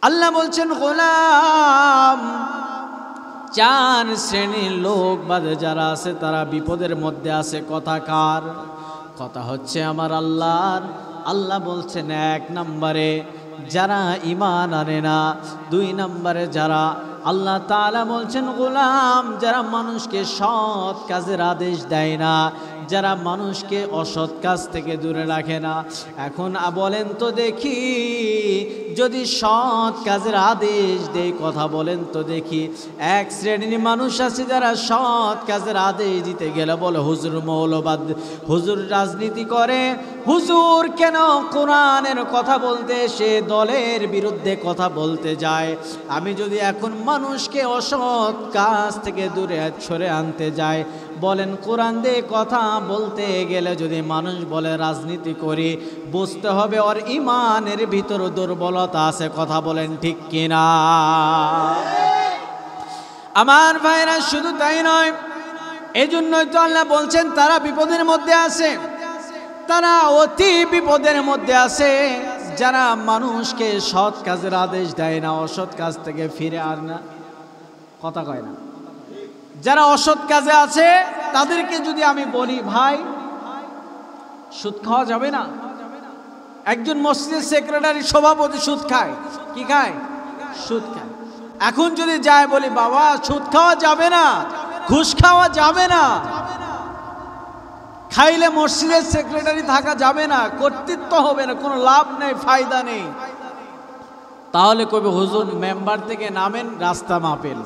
আল্লাহ বলছেন গোলাম, চার শ্রেণীর লোক বাদে যারা আছে তারা বিপদের মধ্যে আছে। কথা কার? কথা হচ্ছে আমার আল্লাহর। আল্লাহ বলছেন 1 নম্বরে যারা ঈমান আনে না, 2 নম্বরে যারা, আল্লাহ তাআলা বলছেন গোলাম যারা মানুষকে সৎ কাজের আদেশ দেয় না, যারা মানুষকে অসৎ কাজ থেকে দূরে রাখে না। এখন বলেন তো দেখি, যদি সৎ কাজের আদেশ দেয়, কথা বলেন তো দেখি, এক শ্রেণীর মানুষ আছে যারা সৎ কাজের আদেশ দিতে গেলে বলে হুজুর মৌলবাদ, হুজুর রাজনীতি করে, হুজুর কেন কোরআনের কথা বলতে সে দলের বিরুদ্ধে কথা বলতে যায়। আমি যদি এখন মানুষকে অসৎ কাজ থেকে দূরে সরে আনতে যাই, বলেন কোরআন দিয়ে কথা বলতে গেলে যদি মানুষ বলে রাজনীতি করি, বুঝতে হবে ওর ঈমানের ভিতর দুর্বলতা আছে। কথা বলেন ঠিক কিনা? আমার ভাইরা, শুধু তাই নয়, এই জন্যই তো আল্লাহ বলছেন তারা বিপদের মধ্যে আছে, তারা অতি বিপদের মধ্যে আছে যারা মানুষকে সৎ কাজের আদেশ দেয় না, অসৎ কাজ থেকে ফিরে আর না। কথা কয় না? যারা অসৎ কাজে আছে তাদেরকে যদি আমি বলি ভাই সুদ খাওয়া যাবে না, একজন মসজিদের সেক্রেটারি সভাপতি সুদ খায়, কি খায়? সুদ খায়। এখন যদি যায় বলি বাবা সুদ খাওয়া যাবে না, ঘুষ খাওয়া যাবে না, খাইলে মসজিদের সেক্রেটারি থাকা যাবে না, কর্তৃত্ব হবে না, কোনো লাভ নেই, ফায়দা নেই, তাহলে কবে হুজুর মেম্বার থেকে নামেন, রাস্তা মাপেন।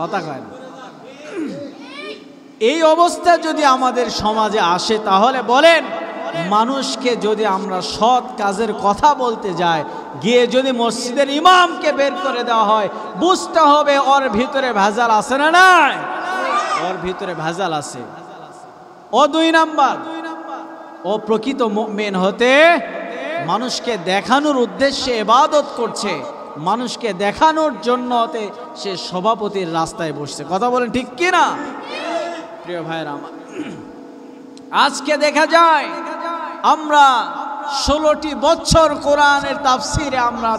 কথা কয় না? এই অবস্থা যদি আমাদের সমাজে আসে, তাহলে বলেন মানুষকে যদি আমরা সৎ কাজের কথা বলতে যাই, গিয়ে যদি মসজিদের ইমামকে বের করে দেওয়া হয়, বুঝতে হবে ওর ভিতরে ভেজাল আছে না নাই? ওর ভিতরে ভেজাল আছে। ও 2 নাম্বার, ও প্রকৃত মুমিন হতে মানুষকে দেখানোর উদ্দেশ্যে ইবাদত করছে, মানুষকে দেখানোর জন্য সে সভাপতির রাস্তায় বসছে। কথা বলেন ঠিক কি না? প্রিয় ভাইরা আমার, আজকে দেখা যায় আমরা 16টি বছর কোরআনের তাফসিরে আমরা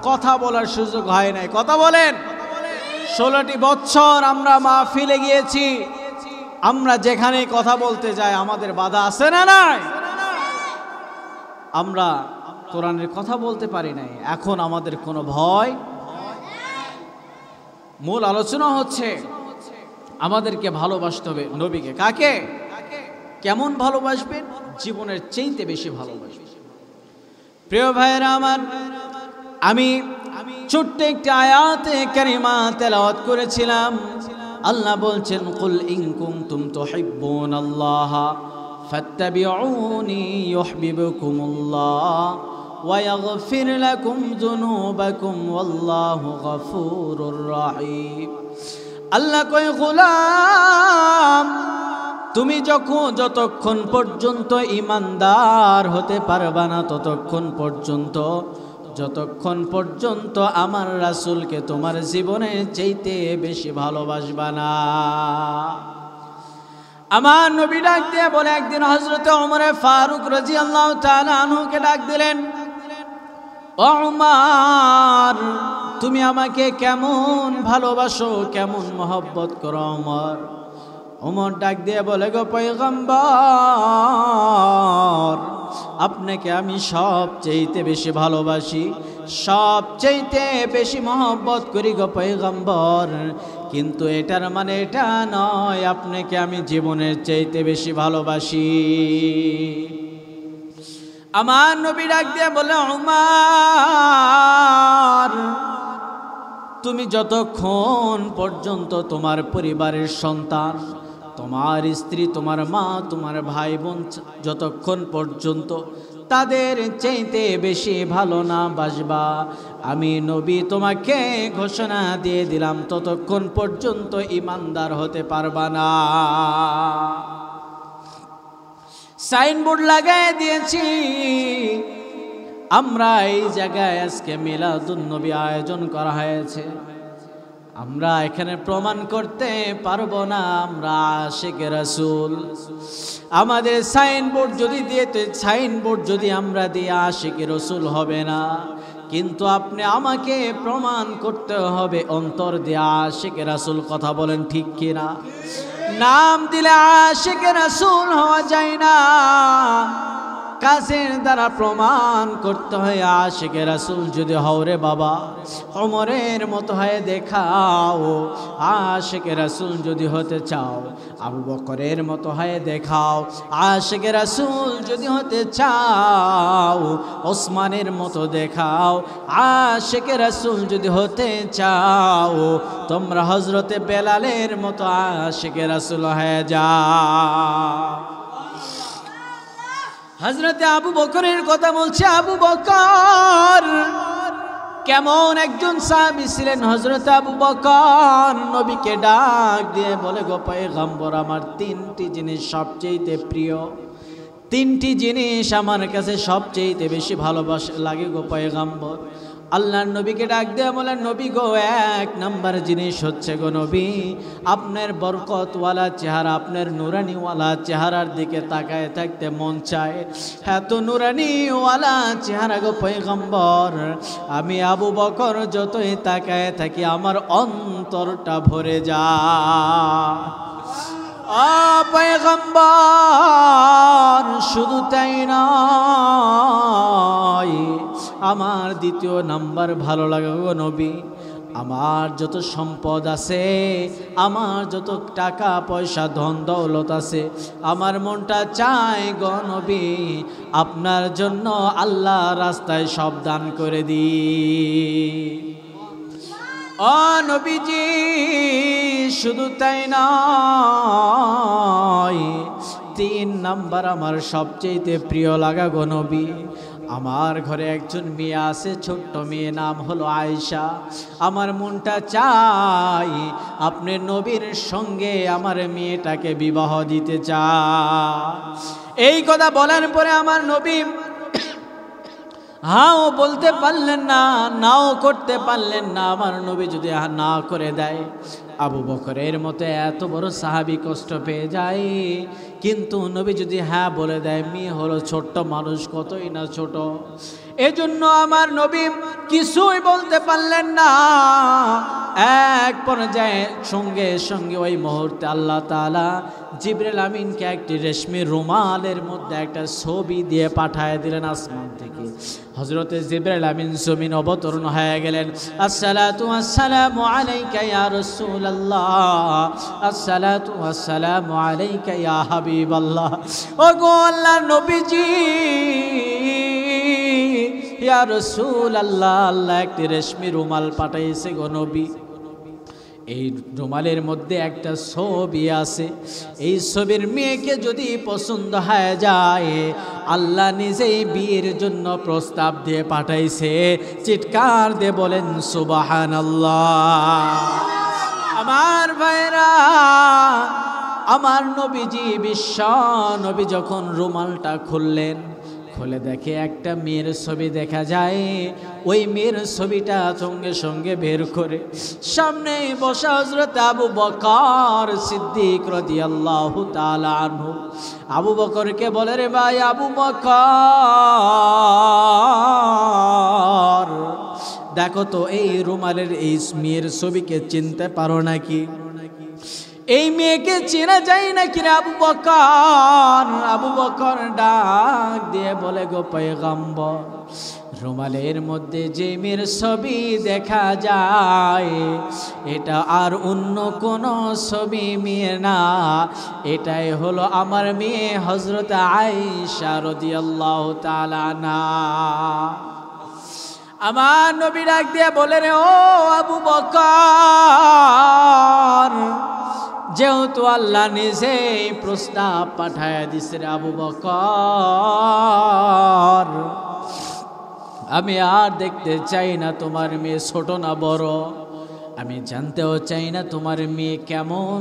কথা বলার সুযোগ হয় নাই। কথা বলেন, 16টি বছর আমরা মাহফিলে গিয়েছি, আমরা যেখানে কথা বলতে যাই আমাদের বাধা আছে না নাই? আমরা কোরআনের কথা বলতে পারি নাই। এখন আমাদের কোনো ভয়? মূল আলোচনা হচ্ছে আমাদেরকে ভালোবাসতে হবে নবীকে। কাকে? কেমন ভালোবাসবেন? জীবনের চাইতে বেশি ভালোবাসবেন। প্রিয় ভাইরা আমার, আমি ছোট্ট একটা আয়াতে কারিমা তেলাওয়াত করেছিলাম। আল্লাহ বলছেন কুল ইন কুনতুম তুহিব্বুনাল্লাহ ফাত্তাবিউনি ইউহিব্বুকুমুল্লাহ ওয়া ইয়াগফির লাকুম যুনুবাকুম ওয়াল্লাহু গফুরুর রহিম। আল্লাহ কয় গোলাম, তুমি যতক্ষণ পর্যন্ত ঈমানদার হতে পারবা না, যতক্ষণ পর্যন্ত আমার রাসূলকে তোমার জীবনে চাইতে বেশি ভালোবাসবা না। আমার নবী ডাক দিয়ে বলে, একদিন হযরতে ওমর ফারুক রাদিয়াল্লাহু তাআলা আনহুকে ডাক দিলেন, ও ওমর, তুমি আমাকে কেমন ভালোবাসো, কেমন মহব্বত করো ওমর? ওমর ডাক দিয়ে বলে, গো পয়গম্বর, আপনাকে আমি সবচেয়ে বেশি ভালোবাসি, সবচেয়ে বেশি মহব্বত করি গো পয়গম্বর, কিন্তু এটার মানে এটা নয় আপনাকে আমি জীবনের চাইতে বেশি ভালোবাসি। আমার নবী ডাক দিয়ে বলে, ওমর, তুমি যতক্ষণ পর্যন্ত তোমার পরিবারের সন্তান, তোমার স্ত্রী, তোমার মা, তোমার ভাই বোন, যতক্ষণ পর্যন্ত তাদের চাইতে বেশি ভালো না বাসবা, আমি নবী তোমাকে ঘোষণা দিয়ে দিলাম ততক্ষণ পর্যন্ত ঈমানদার হতে পারবা না। সাইনবোর্ড লাগাই দিয়েছি আমরা, এই জায়গায় আজকে মিলাদুন নবী আয়োজন করা হয়েছে। আমরা এখানে প্রমাণ করতে পারবো না আমরা আশিকে রাসূল। আমাদের সাইনবোর্ড যদি আমরা দিয়ে আশিকে রাসূল হবে না, কিন্তু আপনি আমাকে প্রমাণ করতে হবে অন্তর দিয়ে আশিকে রাসূল। কথা বলেন ঠিক কিনা? নাম দিলে আশিকে রাসূল হওয়া যায় না, কাজের দ্বারা প্রমাণ করতে হয় আশিকে রাসূল যদি হও রে বাবা, ওমরের মতো হয়ে দেখাও। আশিকে রাসূল যদি হতে চাও, আবু বকরের মতো হয়ে দেখাও। আশিকে রাসূল যদি হতে চাও, ওসমানের মতো দেখাও। আশিকে রাসূল যদি হতে চাও, তোমরা হযরতে বেলালের মতো আশিকে রাসূল হয়ে যাও। হযরতে আবু বকরের কথা বলছে। আবু বকর কেমন একজন সাহাবী ছিলেন। হযরতে আবু বকর নবীকে ডাক দিয়ে বলে, গো পয়গম্বর, আমার তিনটি জিনিস সবচেয়ে প্রিয়, তিনটি জিনিস আমার কাছে সবচেয়ে বেশি ভালোবাসা লাগে গো পয়গম্বর। আল্লাহর নবীকে ডাক দিয়ে বলেন, নবী গো, এক নাম্বার জিনিস হচ্ছে গো নবী, আপনার বরকতওয়ালা চেহারা, আপনার নুরানিওয়ালা চেহারার দিকে তাকায় থাকতে মন চায়। এত নুরানিওয়ালা চেহারা গো পয়গম্বর, আমি আবু বকর যতই তাকায় থাকি আমার অন্তরটা ভরে যায়। পয়গম্বর শুধু তাই নয়, আমার দ্বিতীয় নাম্বার ভালো লাগে গো নবী, আমার যত সম্পদ আছে, আমার যত টাকা পয়সা ধন দৌলত আছে, আমার মনটা চায় গো নবী আপনার জন্য আল্লাহ রাস্তায় সব দান করে দিই। ও নবীজি, শুধু তাই নয়, তিন নাম্বার আমার সবচেয়ে প্রিয় লাগা গো নবী, আমার ঘরে একজন মেয়ে আছে, ছোট্ট মেয়ে, নাম হলো আয়েশা। আমার মনটা চাই আপনি নবীর সঙ্গে আমার মেয়েটাকে বিবাহ দিতে চাই। এই কথা বলার পরে আমার নবী হাও বলতে পারলেন না, নাও করতে পারলেন না। আমার নবী যদি না করে দেয়, আবু বকরের মতো এত বড় সাহাবী কষ্ট পেয়ে যায়। কিন্তু নবী যদি হ্যাঁ বলে দেয়, মেয়ে হলো ছোট্ট মানুষ, কতই না ছোট। এজন্য আমার নবী কিছুই বলতে পারলেন না। এক পর্যায়ে সঙ্গে সঙ্গে ওই মুহূর্তে আল্লাহ তাআলা জিবরিল আমিনকে একটি রেশমি রুমালের মধ্যে একটা ছবি দিয়ে পাঠায় দিলেন আসমান থেকে। হযরতে জিবরিল আমিন জমিন অবতরণ হয়ে গেলেন। আসসালাতু ওয়াসসালামু আলাইকা ইয়া রাসূলুল্লাহ, আসসালাতু ওয়াসসালামু আলাইকা ইয়া হাবিবাল্লাহ। ও গো আল্লাহর নবীজি, ইয়া রাসূলুল্লাহ, আল্লাহ একটি রেশমি রুমাল পাঠাইছে গো নবী। এই রুমালের মধ্যে একটা ছবি আছে। এই ছবির মেয়েকে যদি পছন্দ হয়ে যায়, আল্লাহ নিজেই বিয়ের জন্য প্রস্তাব দিয়ে পাঠাইছে। চিৎকার দিয়ে বলেন সুবহানাল্লাহ। আমার ভাইরা, আমার নবীজি বিশ্ব নবী যখন রুমালটা খুললেন, খুলে দেখে একটা মেয়ের ছবি দেখা যায়। ওই মেয়ের ছবিটা সঙ্গে সঙ্গে বের করে সামনে বসা হযরত আবু বকর সিদ্দিক রাদিয়াল্লাহু তাআলা আনহু। আবু বকরকে বলে, রে ভাই আবু বকর, দেখো তো এই রুমালের এই মেয়ের ছবিকে চিনতে পারো নাকি? এই মেয়েকে চেনা যায় নাকি রে আবু বকর? আবু বকর ডাক দিয়ে বলে, গো পয়গম্বর, রুমালের মধ্যে যে মেয়ের ছবি দেখা যায়, এটা আর অন্য কোনো ছবি মেয়ে না, এটাই হলো আমার মেয়ে হযরত আয়েশা রাদিয়াল্লাহু তাআলা আনহা। আমার নবী ডাক দিয়ে বলে, রে ও আবু বকর, যেহেতু আল্লাহ নিজেই প্রস্তাব পাঠায় দিছে রে আবু বকর, আমি আর দেখতে চাই না তোমার মেয়ে ছোট না বড়, আমি জানতেও চাই না তোমার মেয়ে কেমন,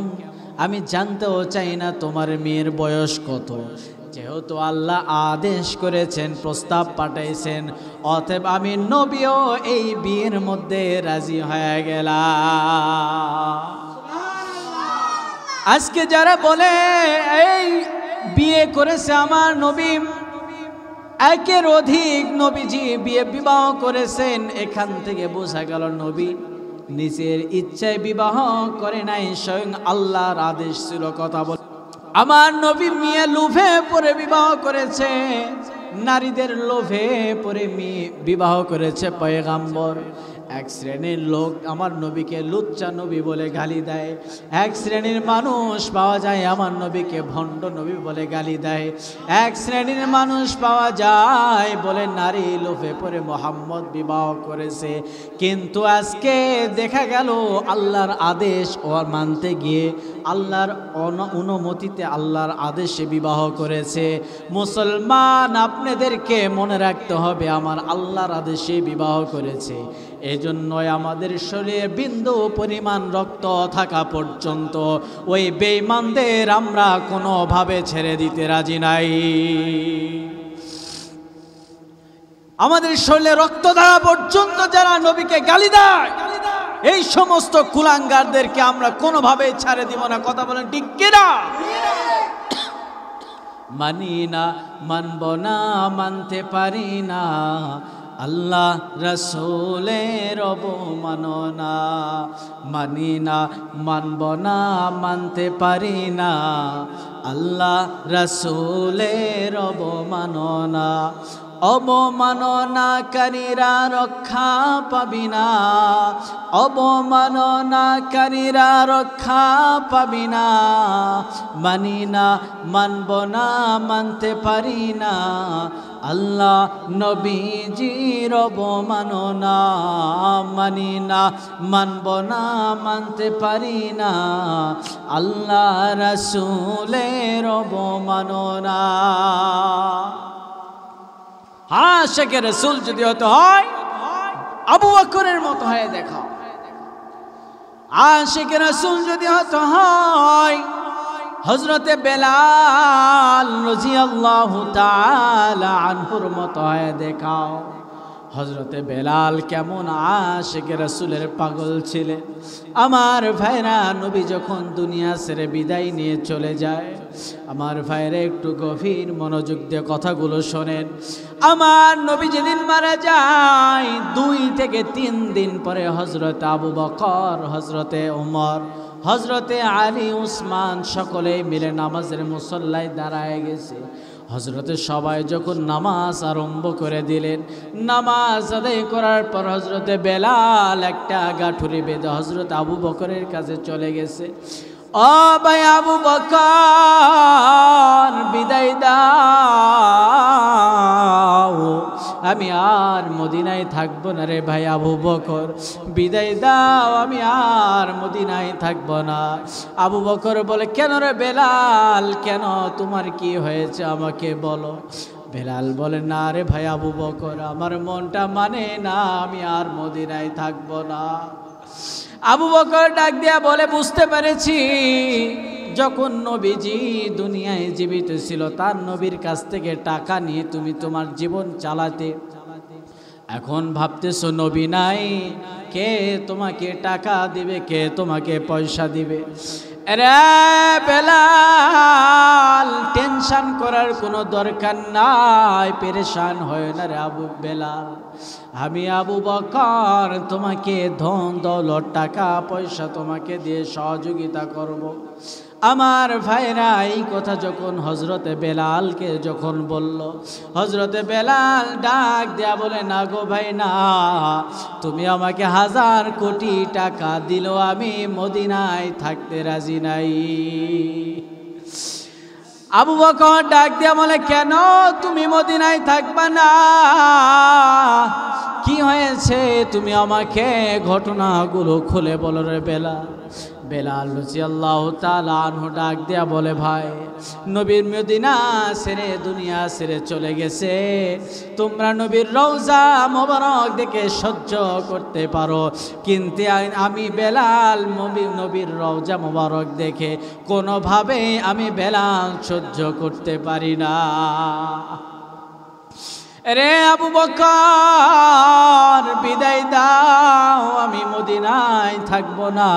আমি জানতেও চাই না তোমার মেয়ের বয়স কত। যেহেতু আল্লাহ আদেশ করেছেন, প্রস্তাব পাঠাইছেন, অতএব আমি নবীও এই বিয়ের মধ্যে রাজি হয়ে গেলাম। আজকে যারা বলে এই বিয়ে করেছে আমার নবী, একের অধিক নবীজি বিবাহ করেছেন। এখান থেকে বোঝা গেল নবী নিজের ইচ্ছায় বিবাহ করে নাই, স্বয়ং আল্লাহর আদেশ ছিল। কথা বল, আমার নবী মেয়ে লোভে পড়ে বিবাহ করেছে, নারীদের লোভে পড়ে মেয়ে বিবাহ করেছে পয়গাম্বর। এক শ্রেণীর লোক আমার নবীকে লুচ্চা নবী বলে গালি দেয়, এক শ্রেণীর মানুষ পাওয়া যায় আমার নবীকে ভণ্ড নবী বলে গালি দেয়, এক শ্রেণীর মানুষ পাওয়া যায় বলে নারী লোভে পড়ে মোহাম্মদ বিবাহ করেছে। কিন্তু আজকে দেখা গেল আল্লাহর আদেশ ও মানতে গিয়ে আল্লাহর অনুমতিতে আল্লাহর আদেশে বিবাহ করেছে। মুসলমান, আপনাদেরকে মনে রাখতে হবে আমার আল্লাহর আদেশে বিবাহ করেছে। এজন্যই আমাদের শরীরে বিন্দু পরিমাণ রক্ত থাকা পর্যন্ত ওই বেঈমানদের আমরা কোনোভাবে ছেড়ে দিতে রাজি নাই। আমাদের শরীরে রক্ত থাকা পর্যন্ত যারা নবীকে গালি দেয়, এই সমস্ত কুলাঙ্গারদেরকে আমরা কোনোভাবে ছেড়ে দিব না। কথা বলেন ঠিক কিনা? মানি না, মানব না, মানতে পারি না আল্লাহ রসুলের অবমাননা। মানি না, মানব না, মানতে পারি না আল্লাহ রসুলের অবমাননা। অবমাননাকারীরা রক্ষা পাবি না, অবমাননাকারীরা রক্ষা পাবি না। মানি না, মানব না, মানতে পারি না আল্লাহ নবীজির অবমাননা। মানি না, মানব না, মানতে পারি না আল্লাহ রাসূলের অবমাননা। আশিকে রাসূল যদি হতে হয় আবু বকরের মতো হয়ে দেখাও। আশিকে রাসূল যদি হতে হয় হযরতে বেলাল রাদিয়াল্লাহু তাআলা আনহুর মতো হয়ে দেখাও। হযরতে বেলাল কেমন আশিকে রাসূলের পাগল ছিলেন। আমার ভাইরা, নবী যখন দুনিয়া ছেড়ে বিদায় নিয়ে চলে যায়, আমার ভাইরা একটু গভীর মনোযোগ দিয়ে কথাগুলো শোনেন। আমার নবী যেদিন মারা যায় 2 থেকে 3 দিন পরে হযরত আবু বকর, হযরতে ওমর, হযরতে আলী, উসমান সকলেই মিলে নামাজের মুসল্লায় দাঁড়ায় গেছে। হযরতে সবাই যখন নামাজ আরম্ভ করে দিলেন, নামাজ আদায় করার পর হযরতে বেলাল একটা গাঠুরি বেঁধে হযরত আবু বকরের কাছে চলে গেছে। ও ভাই আবু বকর, বিদায় দাও, আমি আর মদিনায় থাকবো না রে ভাই আবু বকর, বিদায় দাও, আমি আর মদিনায় থাকবো না। আবু বকর বলে, কেন রে বেলাল, কেন, তোমার কি হয়েছে আমাকে বলো। বেলাল বলে, না রে ভাই আবু বকর, আমার মনটা মানে না, আমি আর মদিনায় থাকবো না। আবু বকর ডাক দিয়া বলে, বুঝতে পেরেছি, যখন নবীজি দুনিয়ায় জীবিত ছিল তার নবীর কাছ থেকে টাকা নিয়ে তুমি তোমার জীবন চালাতে, এখন ভাবতেছো নবী নাই, কে তোমাকে টাকা দিবে, কে তোমাকে পয়সা দিবে। রে বেলাল, টেনশন করার কোনো দরকার নাই, পেরেশান হয় না রে আবু বেলাল, আমি আবু বকর তোমাকে ধন দৌলত টাকা পয়সা তোমাকে দিয়ে সহযোগিতা করব। আমার ভাইরা, এই কথা যখন হযরতে বেলালকে যখন বলল, হযরতে বেলাল ডাক দেয়া বলে, না গো ভাই না, তুমি আমাকে 1000 কোটি টাকা দিলেও আমি মদিনায় থাকতে রাজি নাই। আবু বকর ডাক দেয়া বলে, কেন তুমি মদিনায় থাকবা না, কি হয়েছে, তুমি আমাকে ঘটনাগুলো খুলে বলো রে বেলাল। বেলাল রাদিয়াল্লাহু তাআলা আনহু ডাক দেয়া বলে, ভাই নবীর মদিনা ছেড়ে দুনিয়া ছেড়ে চলে গেছে, তোমরা নবীর রওজা মোবারক দেখে সহ্য করতে পারো, কিন্তু আমি বেলাল নবীর রওজা মোবারক দেখে কোনোভাবে আমি বেলাল সহ্য করতে পারি না। রে আবু বকর, বিদায় দাও, আমি মদিনায় থাকবো না,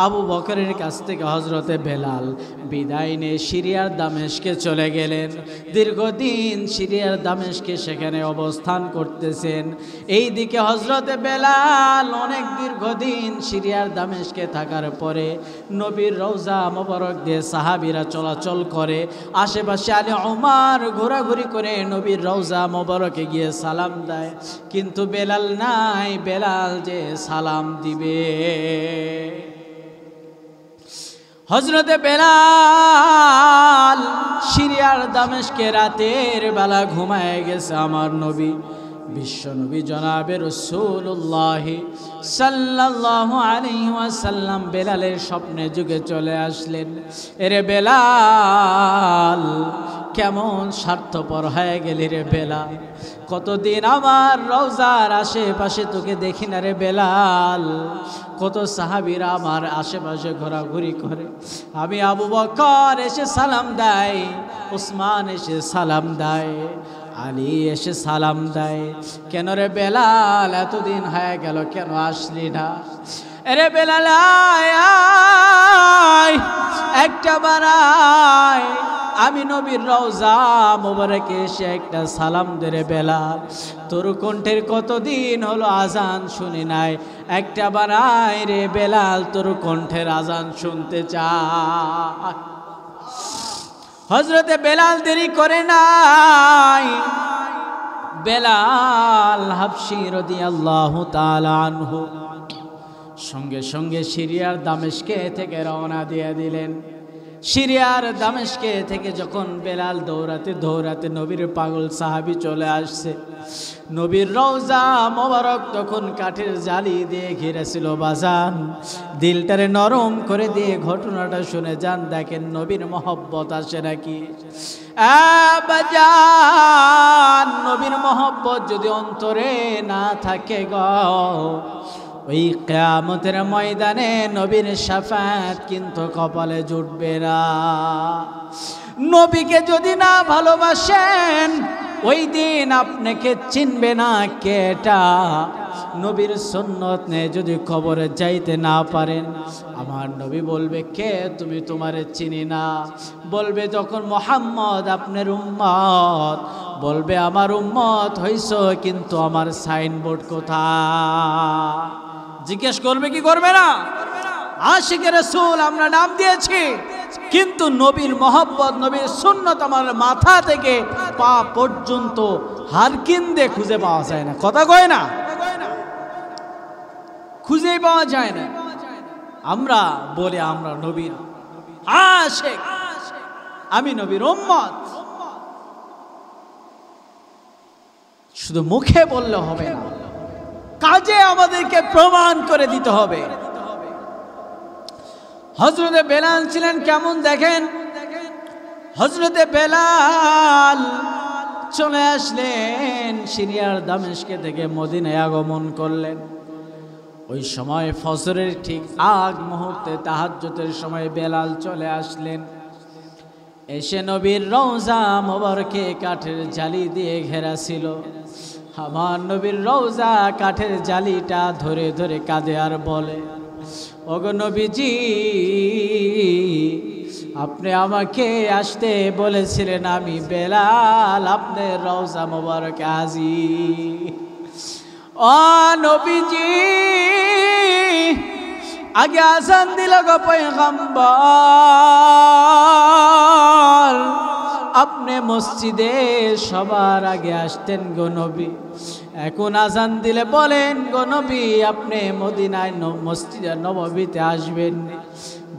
আবু বকরের কাছ থেকে হযরতে বেলাল বিদায় নিয়ে সিরিয়ার দামেস্কে চলে গেলেন। দীর্ঘদিন সিরিয়ার দামেস্কে সেখানে অবস্থান করতেছেন। এই দিকে হযরতে বেলাল অনেক দীর্ঘদিন সিরিয়ার দামেস্কে থাকার পরে নবীর রওজা মোবারক দিয়ে সাহাবীরা চলাচল করে। আশেপাশে আলী ওমর ঘোরাঘুরি করে নবীর রওজা মোবারকে গিয়ে সালাম দেয়, কিন্তু বেলাল নাই, বেলাল যে সালাম দিবে। হযরতে বেলাল সিরিয়ার দামেস্কে রাতের বেলা ঘুমায় গেছে। আমার নবী বিশ্বনবী জনাবে রাসূলুল্লাহ সাল্লাল্লাহু আলাইহি ওয়াসাল্লাম বেলালের স্বপ্নে যুগে চলে আসলেন। এরে বেলাল, কেমন স্বার্থপর হয়ে গেলি রে বেলাল, কতদিন আমার রওজার আশেপাশে তোকে দেখি না রে বেলাল। কত সাহাবীরা আমার আশেপাশে ঘোরাঘুরি করে, আমি আবু বকর এসে সালাম দেয়, উসমান এসে সালাম দেয়, আলী এসে সালাম দেয়, কেন রে বেলাল এতদিন হয়ে গেল কেন আসলি না? আরে বেলাল আয়, একটা বারায়, আমি নবীর রওজা মোবারকে এসে একটা সালাম দে রে বেলাল, তোর কণ্ঠের কতদিন হলো আজান শুনি নাই, একটা বারায় রে বেলাল, তোর কণ্ঠের আজান শুনতে চাই। হযরতে বেলাল দেরি করে নাই। বেলাল হাবশী রাদিয়াল্লাহু তাআলা আনহু সঙ্গে সঙ্গে সিরিয়ার দামেস্কে থেকে রওনা দিয়ে দিলেন। সিরিয়ার দামেস্কে থেকে যখন বেলাল দৌড়াতে দৌড়াতে নবীর পাগল সাহাবী চলে আসছে, নবীর রওজা মোবারক তখন কাঠের জালি দিয়ে ঘিরেছিল। বাজান দিলটারে নরম করে দিয়ে ঘটনাটা শুনে যান, দেখেন নবীর মহব্বত আসে নাকি। বাজান নবীর মহব্বত যদি অন্তরে না থাকে গো, ওই কিয়ামতের ময়দানে নবীর শাফাত কিন্তু কপালে জুটবে না। নবীকে যদি না ভালোবাসেন ওই দিন আপনাকে চিনবে না কেটা। নবীর সুন্নত নিয়ে যদি কবরে যাইতে না পারেন, আমার নবী বলবে কে তুমি, তোমারে চিনি না। বলবে যখন মুহাম্মদ আপনার উম্মত, বলবে আমার উম্মত হইছো, কিন্তু আমার সাইনবোর্ড কোথায়? জিজ্ঞেস করবে কি করবে না? আশিকে রাসূল আমরা নাম দিয়েছি, কিন্তু নবীর মহব্বত নবীর সুন্নত আমার মাথা থেকে পা পর্যন্ত হারকিন্দে খুঁজে পাওয়া যায় না। কথা কয় না, খুঁজেই পাওয়া যায় না। আমরা বলে আমরা নবীর আশিক, আমি নবীর উম্মত, শুধু মুখে বললে হবে না, কাজে আমাদেরকে প্রমাণ করে দিতে হবে। হযরতে বেলাল ছিলেন কেমন দেখেন। হযরতে বেলাল চলে আসলেন সিরিয়ার দামেস্কে থেকে মদিনায় আগমন করলেন। ওই সময় ফজরের ঠিক আগ মুহূর্তে তাহাজ্জুদের সময় বেলাল চলে আসলেন। এসে নবীর রওজা মোবারকে কাঠের জালি দিয়ে ঘেরা ছিল। আমার নবীর রওজা কাঠের জালিটা ধরে ধরে কাঁদে আর বলে, ওগো নবীজি, আপনি আমাকে আসতে বলেছিলেন, আমি বেলাল আপনার রওজা মোবারকে হাজির। ও নবীজি, আগে আজান দিল গো পয়গম্বর, আপনি মসজিদে সবার আগে আসতেন গো নবী, এখন আজান দিলে বলেন গো নবী আপনি মদিনায় মসজিদে নববীতে আসবেন।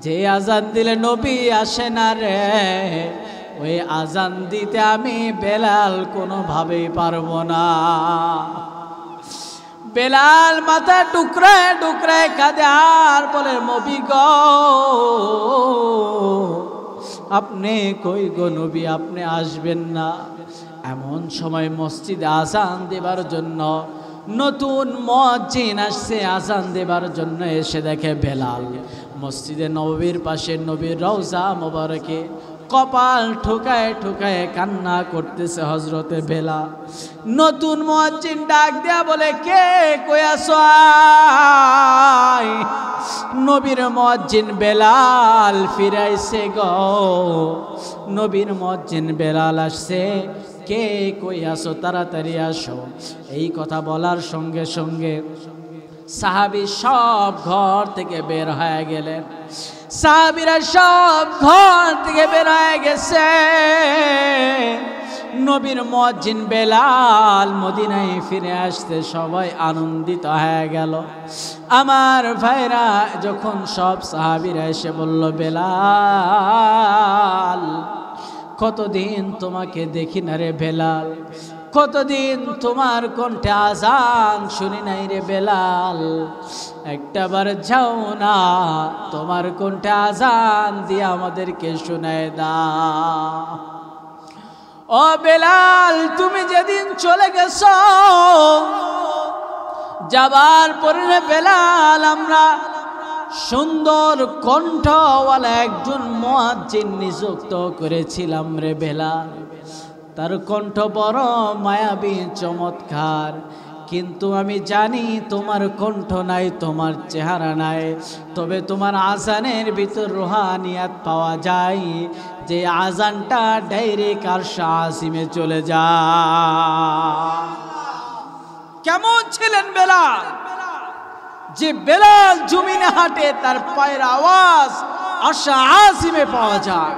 যে আজান দিলে নবী আসে না রে, ওই আজান দিতে আমি বেলাল কোনোভাবেই পারবো না। বেলাল মাথা টুকরায় টুকরায় কাঁদে আর বলে, নবী গো, আপনি কই গো নবী, আপনি আসবেন না? এমন সময় মসজিদে আজান দেবার জন্য নতুন মুয়াজ্জিন আসছে আজান দেবার জন্য। এসে দেখে বেলাল মসজিদে নববীর পাশে নবীর রওজা মোবারকে কপাল ঠুকায় ঠুকায় কান্না করতেছে হযরতে বেলাল। নতুন মুয়াজ্জিন ডাক দেয়া বলে, কে কই আছো? নবীর মুয়াজ্জিন বেলাল ফিরাইছে গো, নবীর মুয়াজ্জিন বেলাল আসছে, কে কই আসো তাড়াতাড়ি আসো। এই কথা বলার সঙ্গে সঙ্গে সাহাবী সব ঘর থেকে বের হয়ে গেলেন, সাহাবীরা সব ঘর থেকে বের হয়ে গেছে। নবীর মুয়াজ্জিন বেলাল মদিনায় ফিরে আসতে সবাই আনন্দিত হয়ে গেল। আমার ভাইরা, যখন সব সাহাবীরা এসে বলল, বেলাল কতদিন তোমাকে দেখি না রে বেলাল, কতদিন তোমার কণ্ঠে আজান শুনি নাই রে বেলাল, একটাবার যাও না তোমার কণ্ঠে আজান দিয়ে আমাদেরকে শোনায় দাও। ও বেলাল, তুমি যেদিন চলে গেছো, যাবার পরে বেলাল আমরা সুন্দর কণ্ঠওয়ালা একজন মুয়াজ্জিন নিযুক্ত করেছিলাম রে বেলাল, তার কণ্ঠ বড় মায়াবী চমৎকার, কিন্তু আমি জানি তোমার কণ্ঠ নাই, তোমার চেহারা নাই, তবে তোমার আজানের ভিতর রুহানিয়াত পাওয়া যায়, যে আজানটা ডাইরেক্ট আরশ আজিমে চলে যায়। কেমন ছিলেন বেলাল, যে বেলাল জমিনে হাঁটে তার পায়ের আওয়াজ আরশ আজিমে পাওয়া যায়।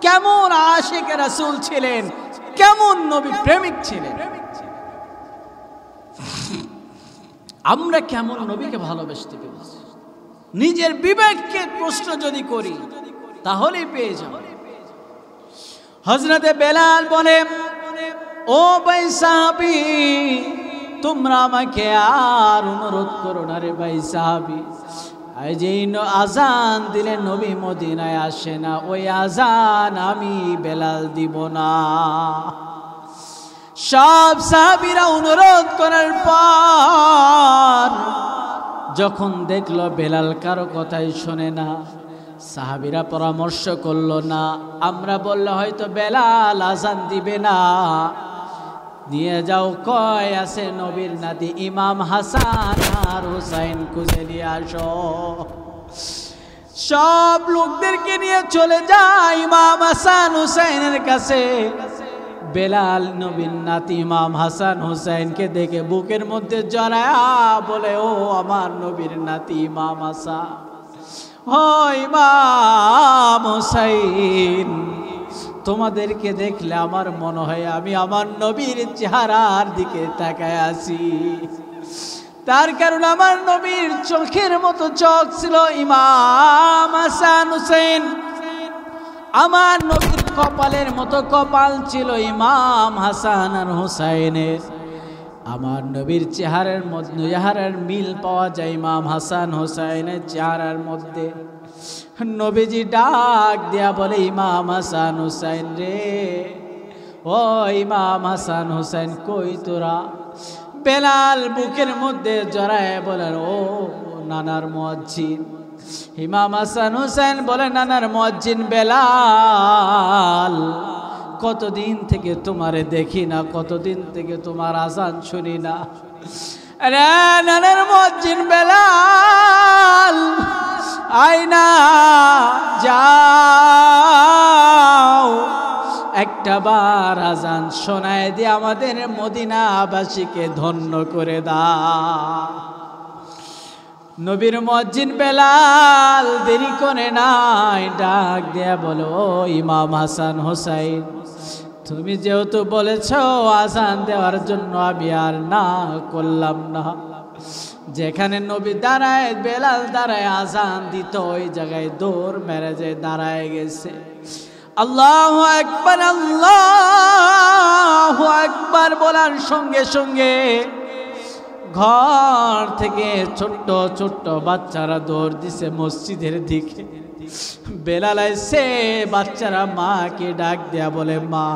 কেমন আশিকে রাসূল ছিলেন, কেমন নবী প্রেমিক ছিলেন। আমরা কেমন নবীকে ভালোবাসতে পেরেছি, নিজের বিবেককে প্রশ্ন যদি করি তাহলেই পেয়ে যাব। হযরতে বেলাল বলে, ও ভাই সাহাবী, তোমরা আমাকে আর অনুরোধ করো না রে ভাই সাহাবী, যেই আজান দিলে নবী মদিনায় আসে না, ওই আজান আমি বেলাল দিব না। সব সাহাবীরা অনুরোধ করার পর যখন দেখলো বেলাল কারো কথাই শোনে না, সাহাবীরা পরামর্শ করলো, না আমরা বললে হয়তো বেলাল আজান দিবে না, নিয়ে যাও, কয় আছে নবীর নাতি ইমাম হাসান আর হুসাইন খুঁজে নিয়ে আসো। সব লোকদেরকে নিয়ে চলে যায় ইমাম হাসান হুসাইনের কাছে। বেলাল নবীর নাতি ইমাম হাসান হুসাইনকে দেখে বুকের মধ্যে জড়ায়া বলে, ও আমার নবীর নাতি ইমাম হাসান, ও ইমাম হুসাইন, তোমাদেরকে দেখলে আমার মনে হয় আমি আমার নবীর চেহারার দিকে তাকায় আছি, তার কারণ আমার নবীর চোখের মতো চোখ ছিল ইমাম হাসান হুসাইন, আমার নবীর কপালের মতো কপাল ছিল ইমাম হাসান আর হুসাইনের। আমার নবীর চেহারার মধ্যে চেহারার মিল পাওয়া যায় ইমাম হাসান হুসাইনের চেহারার মধ্যে। নবীজি ডাক দেয়া বলে, ইমাম হাসান হুসাইন রে, ও ইমাম হাসান হুসাইন কই তোরা? বেলাল বুকের মধ্যে জড়ায় বলে, ও নানার মুয়াজ্জিন। ইমাম হাসান হুসাইন বলে, নানার মুয়াজ্জিন বেলাল, কতদিন থেকে তোমারে দেখি না, কতদিন থেকে তোমার আজান শুনি না। আরে নানার মুয়াজ্জিন বেলাল, আয়না যাও, একটা বার আজান শোনায় দিয়ে আমাদের মদিনাবাসীকে ধন্য করে দাও। নবীর মুয়াজ্জিন বেলাল দেরি করে নাই, ডাক দেয়া বলো, ও ইমাম হাসান হুসাইন, তুমি যেহেতু বলেছ আজান দেওয়ার জন্য, আমি আর না করলাম না। যেখানে নবী দাঁড়ায় বেলাল দাঁড়ায় আজান দিত, ওই জায়গায় দৌড় মেরে যে দাঁড়ায় গেছে। আল্লাহু আকবার, আল্লাহু আকবার বলার সঙ্গে সঙ্গে ঘর থেকে ছোট্ট ছোট্ট বাচ্চারা দৌড় দিছে মসজিদের দিকে। বেলাল এসে বাচ্চারা মাকে ডাক দেয়া বলে, মা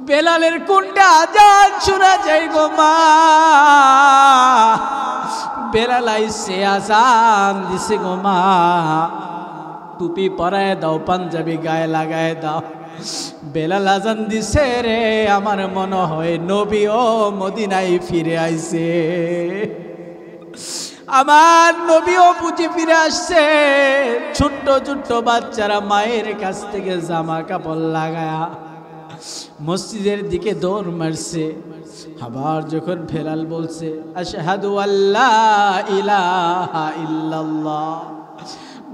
বেলালের কোনটা আজান শোনা যায় গো মা। বেলাল এসে আজান দিছে গো মা, টুপি পরায় দাও, পাঞ্জাবি গায়ে লাগায় দাও। বেলাল আজান দিছে রে, আমার মনে হয় নবী ও মদিনায় ফিরে আইছে। আমার নবীও বুঝে ফিরে আসছে। ছোট্ট ছোট্ট বাচ্চারা মায়ের কাছ থেকে জামা কাপড় লাগায়া মসজিদের দিকে দৌড় মারছে। আবার যখন বেলাল বলছে আশহাদু আল্লা ইলাহা ইল্লাল্লাহ,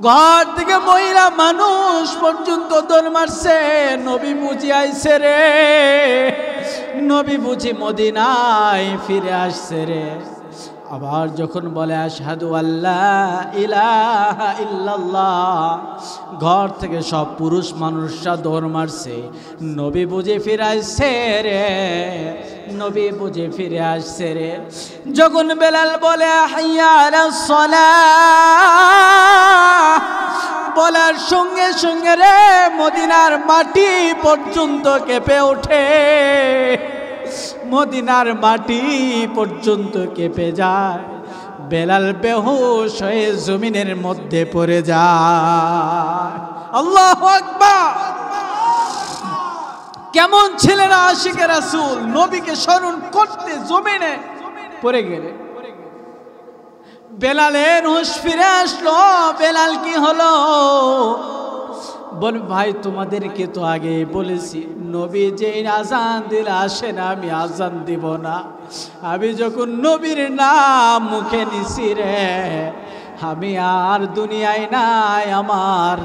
ঘর থেকে মহিলা মানুষ পর্যন্ত দৌড় মারছে। নবী বুঝি আইছে রে, নবী বুঝি মদিনায় ফিরে আসছে রে। আবার যখন বলে আশহাদু আল্লা ইলাহা ইল্লাল্লাহ, ঘর থেকে সব পুরুষ মানুষরা দৌড় মারছে। নবী বুঝে ফিরে আসছে রে, নবী বুঝে ফিরে আসছে রে। যখন বেলাল বলে হাইয়া আলাস সালাহ, বলার সঙ্গে সঙ্গে রে মদিনার মাটি পর্যন্ত কেঁপে ওঠে, মদিনার মাটি পর্যন্ত কেঁপে যায়। বেলাল বেহুশ হয়ে জমিনের মধ্যে পড়ে যায়। আল্লাহু আকবার। কেমন ছিলেন আশিকে রাসূল, নবীকে স্মরণ করতে জমিনে পড়ে গেলে বেলালের হুঁশ ফিরে আসলো। বেলাল কি হলো? বল ভাই তোমাদেরকে তো আগে বলেছি, নবী যে আজান দিলে আসে না আমি আজান দিব না। আমি যখন নবীর নাম মুখে নিছি রে, আমি আর দুনিয়ায় নাই, আমার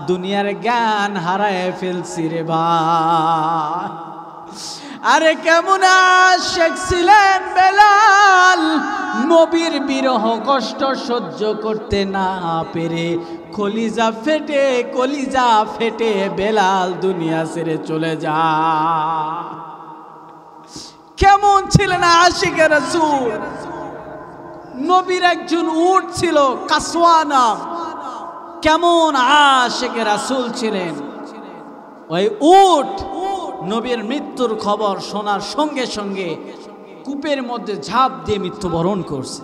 দুনিয়ার জ্ঞান হারায় ফেলছি রে ভাই। আরে কেমন আশিক ছিলেন বেলাল, নবীর বিরহ কষ্ট সহ্য করতে না পেরে কলিজা ফেটে বেলাল দুনিয়া ছেড়ে চলে যায়। কেমন ছিলেন আশিকে রাসূল? নবীর একজন উট ছিল কাসওয়া নাম। কেমন আশিকে রাসূল ছিলেন? ওই উট নবীর মৃত্যুর খবর শোনার সঙ্গে সঙ্গে কূপের মধ্যে ঝাঁপ দিয়ে মৃত্যুবরণ করছে।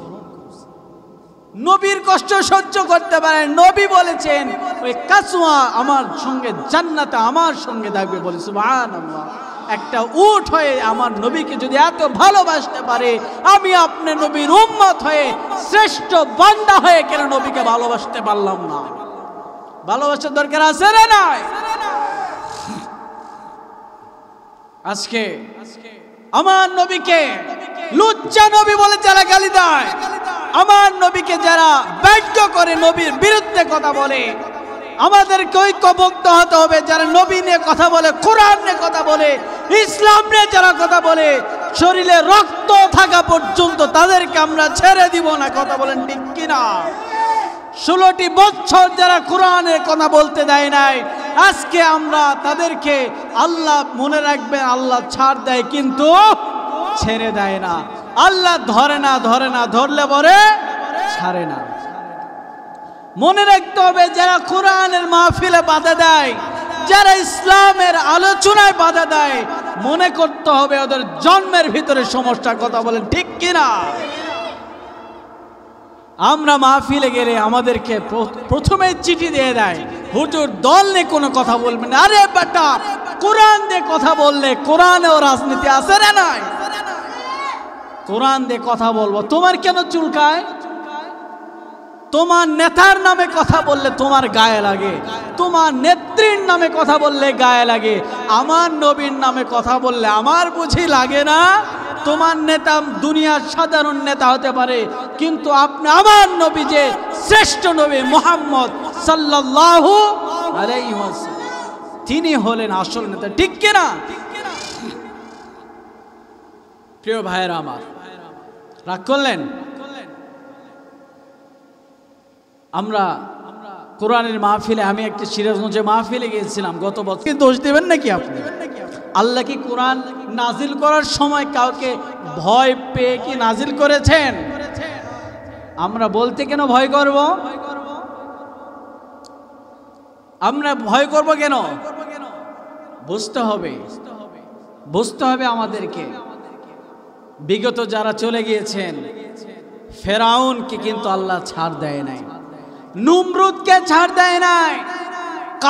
নবীর কষ্ট সহ্য করতে পারেন। নবী বলেছেন ওই কাসওয়া আমার সঙ্গে জান্নাতে আমার সঙ্গে থাকবে বলে সুবহানাল্লাহ। একটা উট হয়ে আমার নবীকে যদি এত ভালোবাসতে পারে, আমি আপনার নবীর উম্মত হয়ে শ্রেষ্ঠ বান্দা হয়ে কেন নবীকে ভালোবাসতে পারলাম না? ভালোবাসার দরকার আছে না নাই? আজকে আমার নবীকে লুচ্চা নবী বলে যারা গালি দেয়, আমার নবীকে যারা ব্যঙ্গ করে, নবীর বিরুদ্ধে কথা বলে, আমাদেরকে ঐক্যবদ্ধ হতে হবে। যারা নবী নিয়ে কথা বলে, কোরআন নিয়ে কথা বলে, ইসলাম নিয়ে যারা কথা বলে, শরীরে রক্ত থাকা পর্যন্ত তাদেরকে আমরা ছেড়ে দিব না। কথা বলেন ঠিক কিনা? 16টি বছর যারা কোরআনের কথা বলতে দেয় নাই, আজকে আমরা তাদেরকে, আল্লাহ মনে রাখবেন, আল্লাহ ছাড় দেয় কিন্তু ছেড়ে দেয় না। আল্লাহ ধরে না, ধরলে পরে ছাড়ে না। মনে রাখতে হবে, যারা কোরআনের মাহফিলে বাধা দেয়, যারা ইসলামের আলোচনায় বাধা দেয়, মনে করতে হবে ওদের জন্মের ভিতরে সমস্যা। কথা বলেন ঠিক কিনা? আমরা মাহফিলে গেলে আমাদেরকে প্রথমে চিঠি দিয়ে দেয়, হুজুর দল নিয়ে কোনো কথা বলবেন না। আরে বেটা, কোরআন দিয়ে কথা বললে কোরআনেও রাজনীতি আছে না নাই? কোরআন দিয়ে কথা বলবো, তোমার কেন চুলকায়? তোমার নেতার নামে কথা বললে তোমার গায়ে লাগে, তোমার নেত্রীর নামে কথা বললে গায়ে লাগে। আমার নবীর নামে কথা বললে আমার বুঝি লাগে না? তোমার নেতা দুনিয়ার সাধারণ নেতা হতে পারে, কিন্তু আপনি আমার নবী যে শ্রেষ্ঠ নবী মুহাম্মদ সাল্লাল্লাহু আলাইহি ওয়াসাল্লাম, তিনি হলেন আসল নেতা। ঠিক কিনা? প্রিয় ভাইয়েরা আমার, রাগ করলেন? আমরা কোরআনের মাহফিলে, আমি একটা সিরাজগঞ্জে মাহফিলে গিয়েছিলাম গত বছর। কি দোষ দেবেন নাকি আপনি? আল্লাহ কি কোরআন নাজিল করার সময় কাউকে ভয় পেয়ে কি নাজিল করেছেন? আমরা বলতে কেন ভয় করব? আমরা ভয় করব কেন? বুঝতে হবে আমাদেরকে। বিগত যারা চলে গিয়েছেন, ফেরাউনকে কিন্তু আল্লাহ ছাড় দেয় নাই, নমরুদকে ছাড় দেয় নাই,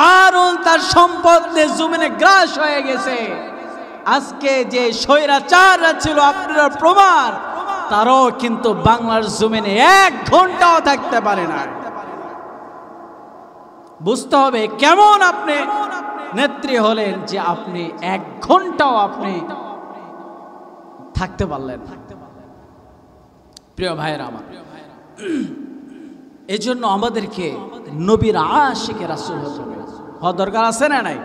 কারণ তার সম্পদ জমিনে গ্রাস হয়ে গেছে। আজকে যে স্বৈরাচাররা ছিল, আপনারা প্রমাণ, তারাও কিন্তু বাংলার জমিনে 1 ঘন্টাও থাকতে পারে না। বুঝতে হবে কেমন আপনি নেত্রী হলেন যে আপনি 1 ঘন্টাও আপনি থাকতে পারলেন। প্রিয় ভাইয়েরা আমার, এজন্য আমাদেরকে নবীর আশিকে রাসূল হওয়া দরকার আছে না নাই?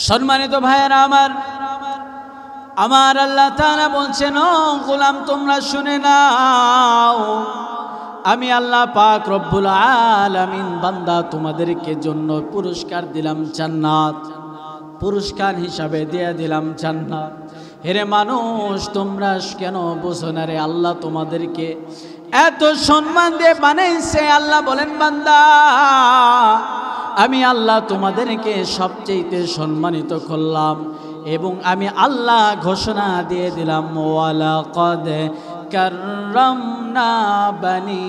সম্মানিত ভাইয়েরা আমার, আমার আল্লাহ তাআলা বলছেন, ও গোলাম তোমরা শুনে নাও, আমি আল্লাহ পাক রব্বুল আলামিন বান্দা তোমাদেরকে জন্য পুরস্কার দিলাম জান্নাত, পুরস্কার হিসাবে দিয়ে দিলাম জান্নাত। হেরে মানুষ, তোমরা কেন বুঝো না রে? আল্লাহ তোমাদেরকে এত সম্মান দিয়ে বানাইছে। আল্লাহ বলেন, বান্দা আমি আল্লাহ তোমাদেরকে সবচেয়ে সম্মানিত করলাম এবং আমি আল্লাহ ঘোষণা দিয়ে দিলাম, ওয়ালাকাদ কাররামনা বানি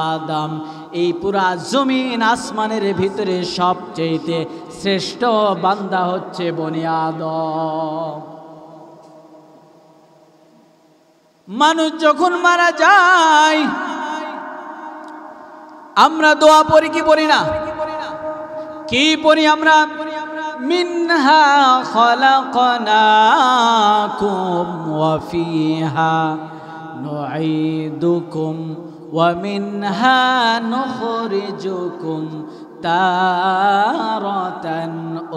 আদম, এই পুরা জমিন আসমানের ভিতরে সবচেয়ে শ্রেষ্ঠ বান্দা হচ্ছে বনি আদম। মানুষ যখন মারা যায় আমরা দোয়া পড়ি কি পড়ি না? কি পড়ি আমরা? মিনহা খলাকনাকুম ওয়া ফিহা নুঈদুকুম ওয়া মিনহা নুখরিজুকুম তারাতান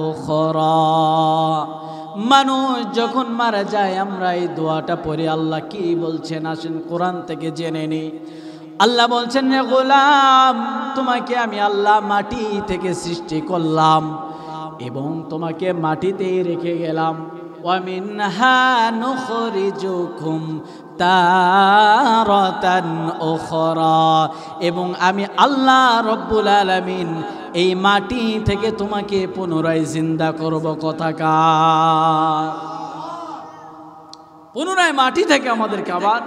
উখরা। মানুষ যখন মারা যায় আমরা এই দোয়াটা পড়ি। আল্লাহ কি বলছেন আসেন কোরআন থেকে জেনে নিই। আল্লাহ বলছেন, রে গোলাম তোমাকে আমি আল্লাহ মাটি থেকে সৃষ্টি করলাম এবং তোমাকে মাটিতেই রেখে গেলাম। ওয়া মিনহা নুখরিজুকুম তারাতান উখরা, এবং আমি আল্লাহ রব্বুল আলামিন এই মাটি থেকে তোমাকে পুনরায় জিন্দা করব। কথাকার পুনরায় মাটি থেকে আমাদেরকে আবার।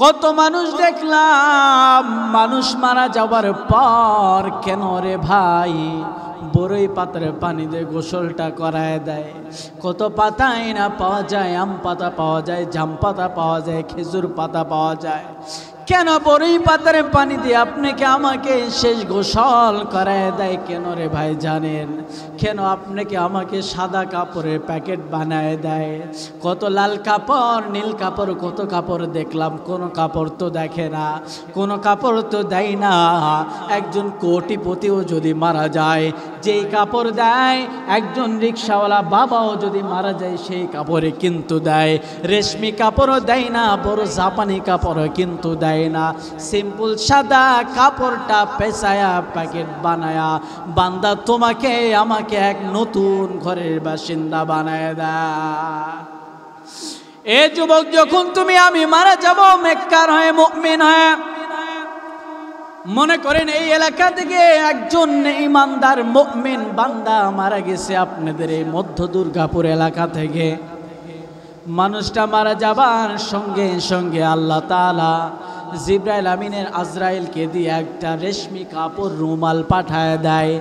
কত মানুষ দেখলাম মানুষ মারা যাবার পর কেন রে ভাই বড়ই পাতার পানি দিয়ে গোসলটা করায় দেয়। কত পাতাই না পাওয়া যায়, আম পাতা পাওয়া যায়, জাম পাতা পাওয়া যায়, খেজুর পাতা পাওয়া যায়, কেন বড়ই পাতার পানি দিয়ে আপনাকে আমাকে শেষ গোসল করায় দেয়? কেন রে ভাই জানেন? কেন আপনাকে আমাকে সাদা কাপড়ের প্যাকেট বানায় দেয়? কত লাল কাপড়, নীল কাপড়, কত কাপড় দেখলাম, কোনো কাপড় তো দেখে না, কোনো কাপড় তো দেয় না। একজন কোটিপতিও যদি মারা যায় যেই কাপড় দেয়, একজন রিক্সাওয়ালা বাবাও যদি মারা যায় সেই কাপড়ে কিন্তু দেয়। রেশমি কাপড়ও দেয় না, বড় জাপানি কাপড়ও কিন্তু দেয় না। সিম্পল সাদা কাপড়টা পেঁচায়া প্যাকেট বানায়া বান্দা তোমাকে আমাকে এক নতুন ঘরের বাসিন্দা বানায় দেয়। এ যুবক, যখন তুমি আমি মারা যাব নেককার হয়ে, মুমিন হয়ে, মনে করেন এই এলাকা থেকে একজন ঈমানদার মুমিন বান্দা মারা গেছে আপনাদের এই মধ্য দুর্গাপুর এলাকা থেকে। মানুষটা মারা যাবার সঙ্গে সঙ্গে আল্লাহ তাআলা জিবরাইল আমিনের আজরাইলকে দিয়ে একটা রেশমি কাপড় রুমাল পাঠায় দেয়।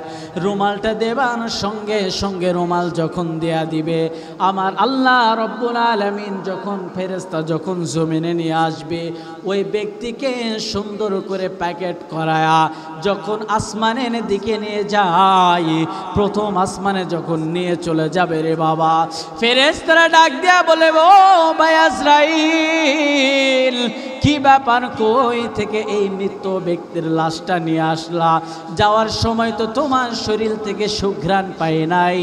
রুমালটা দেবার সঙ্গে সঙ্গে রুমাল যখন দেয়া দিবে, আমার আল্লাহ রব্বুল আলামিন যখন ফেরেশতা যখন জমিনে নিয়ে আসবে, ওই ব্যক্তিকে সুন্দর করে প্যাকেট করায়া যখন আসমানের দিকে নিয়ে যায়, প্রথম আসমানে যখন নিয়ে চলে যাবে রে বাবা, ফেরেশতারা ডাক দেয়া বলে, ও ভাই আজরাইল কি ব্যাপার, কই থেকে এই মৃত ব্যক্তির লাশটা নিয়ে আসলা? যাওয়ার সময় তো তোমার শরীর থেকে সুঘ্রাণ পাই নাই,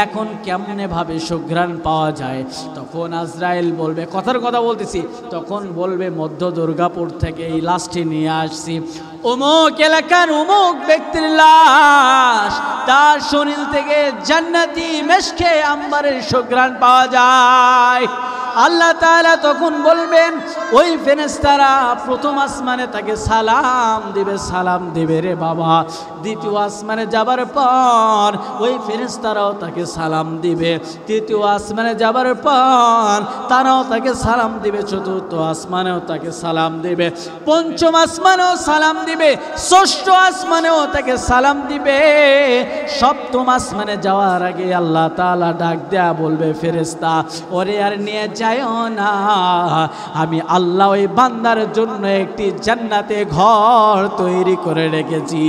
এখন কেমনে ভাবে সুঘ্রাণ পাওয়া যায়? তখন আজরাইল বলবে, কথার কথা বলতেছি, তখন বলবে মধ্য দুর্গাপুর থেকে এই লাশটি নিয়ে আসছি, অমুক এলাকার অমুক ব্যক্তির লাশ, তার শরীর থেকে জান্নাতি মেশকে আম্বারের সুঘ্রাণ পাওয়া যায়। আল্লাহ তাআলা তখন বলবেন, ওই ফেরেশতারা প্রথম আসমানে তাকে সালাম দিবে রে বাবা। দ্বিতীয় আসমানে যাবার পর ওই ফেরেশতারাও তাকে সালাম দিবে। তৃতীয় আসমানে যাবার পর তারাও তাকে সালাম দিবে। চতুর্থ আসমানেও তাকে সালাম দিবে। পঞ্চম আসমানেও সালাম দিবে। ষষ্ঠ আসমানেও তাকে সালাম দিবে। সপ্তম আসমানে যাওয়ার আগে আল্লাহ তাআলা ডাক দেয়া বলবে, ফেরেশতা ওরে আর নিয়ে যা যায়ও না, আমি আল্লাহ ওই বান্দার জন্য একটি জান্নাতে ঘর তৈরি করে রেখেছি।